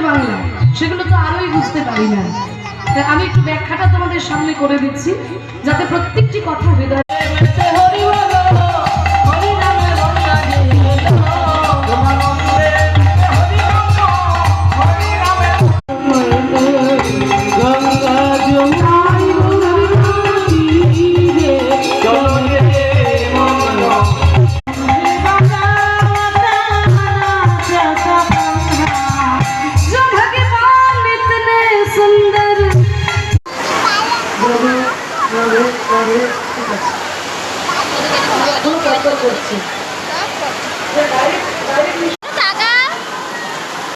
বাংলা, সেগুলো তো আরোই বুঝতে পারি না। আমি একটু ব্যাখ্যাটা তোমাদের সামনে করে দিচ্ছি যাতে প্রত্যেকটি কথা হৃদয়ে